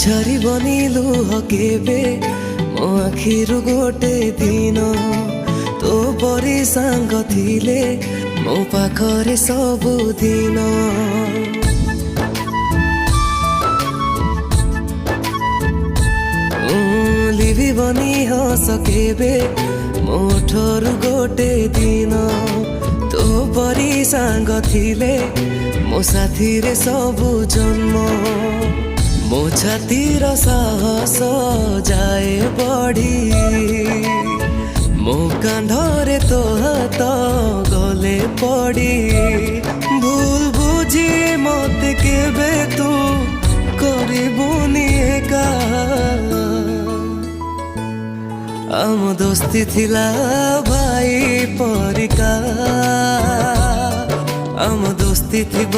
ଝରିବନି ଲୁହ କେବେ ମୋ ଆଖିରୁ ଗୋଟେ ଦିନ ତୋ ପରି ସାଙ୍ଗ ଥିଲେ ମୋ ପାଖରେ ସବୁଦିନ। ଲିଭିବନି ହସ କେବେ ମୋ ଠରୁ ଗୋଟେ ଦିନ ତୋ ପରି ସାଙ୍ଗ ଥିଲେ ମୋ ସାଥିରେ ସବୁ ଜନ୍ମ। ମୋ ଛାତିର ସାହସ ଯାଏ ବଢ଼ି ମୋ କାନ୍ଧରେ ତୋ ହାତ ଗଲେ ପଡ଼ି। ଭୁଲ ବୁଝି ମତେ କେବେ ତୁ କରିବୁନି ଏକା। ଆମ ଦୋସ୍ତି ଥିଲା ଭାଇ ପରିକା, ଆମ ଦୋସ୍ତି ଥିବ